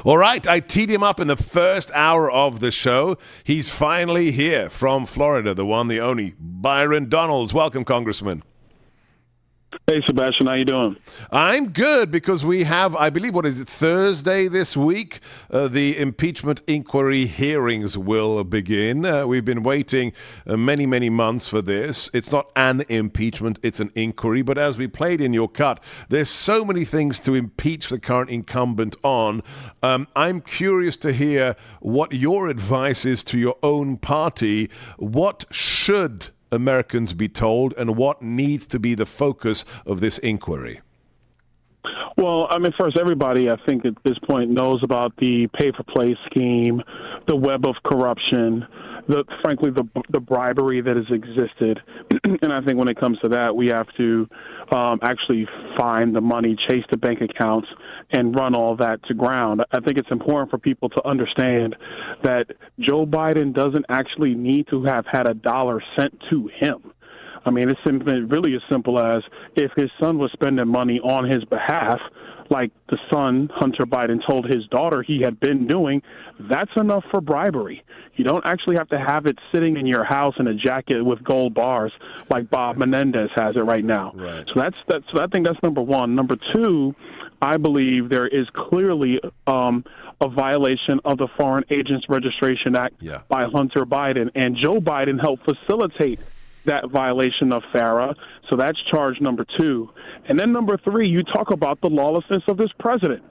All right, I teed him up in the first hour of the show. He's finally here from Florida, the one, the only, Byron Donalds. Welcome, Congressman. Hey, Sebastian, how you doing? I'm good because we have, I believe, what is it, Thursday this week? The impeachment inquiry hearings will begin. We've been waiting many, many months for this. It's not an impeachment, it's an inquiry. But as we played in your cut, there's so many things to impeach the current incumbent on. I'm curious to hear what your advice is to your own party. What should Americans be told, and what needs to be the focus of this inquiry? Well, I mean, first, everybody, I think, at this point knows about the pay-for-play scheme, the web of corruption, frankly, the bribery that has existed. And I think when it comes to that, we have to actually find the money, chase the bank accounts, and run all that to ground. I think it's important for people to understand that Joe Biden doesn't actually need to have had a dollar sent to him. I mean, it's really as simple as if his son was spending money on his behalf, like the son, Hunter Biden, told his daughter he had been doing, that's enough for bribery. You don't actually have to have it sitting in your house in a jacket with gold bars like Bob Menendez has it right now. Right. So I think that's number one. Number two, I believe there is clearly a violation of the Foreign Agents Registration Act by Hunter Biden, and Joe Biden helped facilitate that violation of FARA. So that's charge number two. And then number three, you talk about the lawlessness of this president.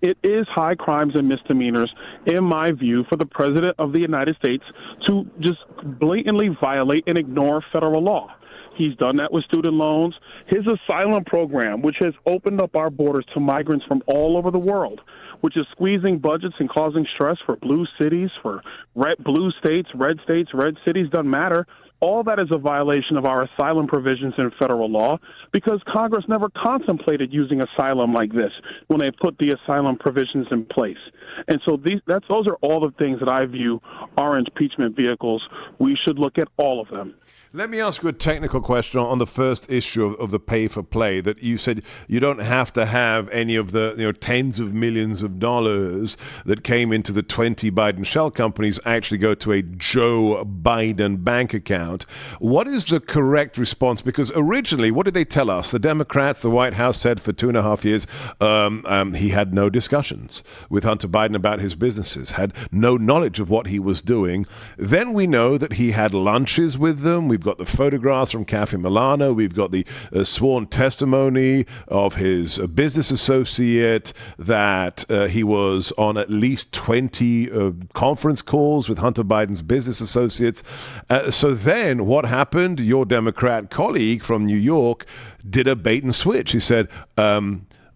It is high crimes and misdemeanors, in my view, for the president of the United States to just blatantly violate and ignore federal law. He's done that with student loans. His asylum program, which has opened up our borders to migrants from all over the world, which is squeezing budgets and causing stress for blue cities, for blue states, red cities, doesn't matter. All that is a violation of our asylum provisions in federal law because Congress never contemplated using asylum like this when they put the asylum provisions in place. And so those are all the things that I view are impeachment vehicles. We should look at all of them. Let me ask you a technical question on the first issue of the pay for play, that you said you don't have to have any of the tens of millions of dollars that came into the 20 Biden shell companies actually go to a Joe Biden bank account. What is the correct response? Because originally, what did they tell us? The Democrats, the White House said for 2.5 years he had no discussions with Hunter Biden about his businesses, had no knowledge of what he was doing. Then we know that he had lunches with them. We've got the photographs from Cafe Milano. We've got the sworn testimony of his business associate that he was on at least 20 conference calls with Hunter Biden's business associates. So then what happened? Your Democrat colleague from New York did a bait and switch. He said,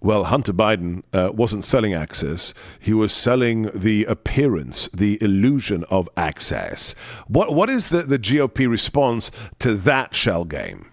well, Hunter Biden wasn't selling access. He was selling the appearance, the illusion of access. What is the GOP response to that shell game?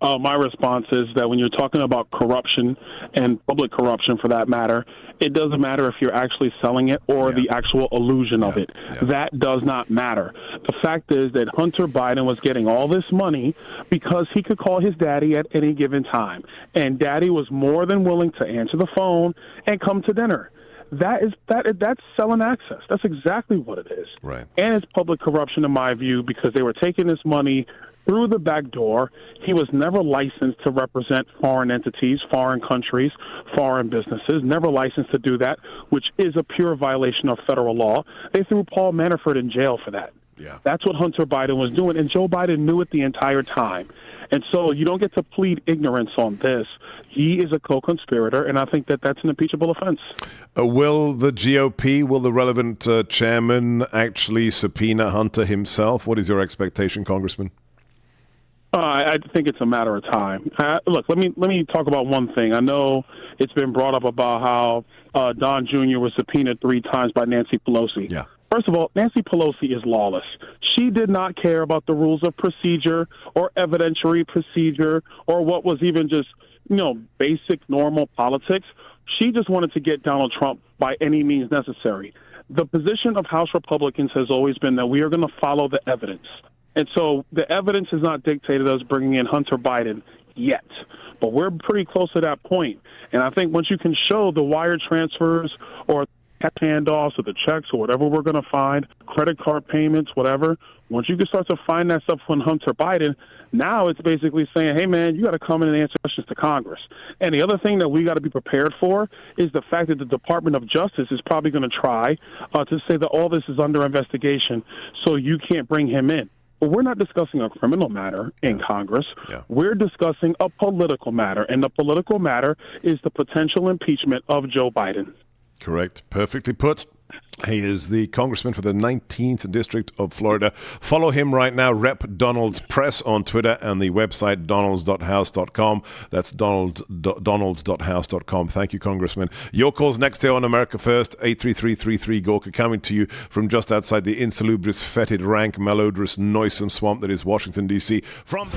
My response is that when you're talking about corruption and public corruption, for that matter, it doesn't matter if you're actually selling it or the actual illusion of it. That does not matter. The fact is that Hunter Biden was getting all this money because he could call his daddy at any given time. And daddy was more than willing to answer the phone and come to dinner. That's selling access. That's exactly what it is. Right. And it's public corruption, in my view, because they were taking this money through the back door. He was never licensed to represent foreign entities, foreign countries, foreign businesses, never licensed to do that, which is a pure violation of federal law. They threw Paul Manafort in jail for that. Yeah. That's what Hunter Biden was doing, and Joe Biden knew it the entire time. And so you don't get to plead ignorance on this. He is a co-conspirator, and I think that that's an impeachable offense. Will the GOP, will the relevant chairman actually subpoena Hunter himself? What is your expectation, Congressman? I think it's a matter of time. Look, let me talk about one thing. I know it's been brought up about how Don Jr. was subpoenaed 3 times by Nancy Pelosi. Yeah. First of all, Nancy Pelosi is lawless. She did not care about the rules of procedure or evidentiary procedure or what was even just, basic, normal politics. She just wanted to get Donald Trump by any means necessary. The position of House Republicans has always been that we are going to follow the evidence. And so the evidence is not dictated as bringing in Hunter Biden. yet. But we're pretty close to that point. And I think once you can show the wire transfers or cash handoffs or the checks or whatever we're going to find, credit card payments, whatever, once you can start to find that stuff from Hunter Biden, now it's basically saying, hey, man, you got to come in and answer questions to Congress. And the other thing that we got to be prepared for is the fact that the Department of Justice is probably going to try to say that all this is under investigation, so you can't bring him in. But we're not discussing a criminal matter in Congress. Yeah. We're discussing a political matter, and the political matter is the potential impeachment of Joe Biden. Correct. Perfectly put. He is the congressman for the 19th District of Florida. Follow him right now, Rep. Donald's Press on Twitter and the website donalds.house.com. That's donalds.house.com. Thank you, Congressman. Your call's next here on America First, 83333 Gorka, coming to you from just outside the insalubrious, fetid, rank, malodorous, noisome swamp that is Washington, D.C. From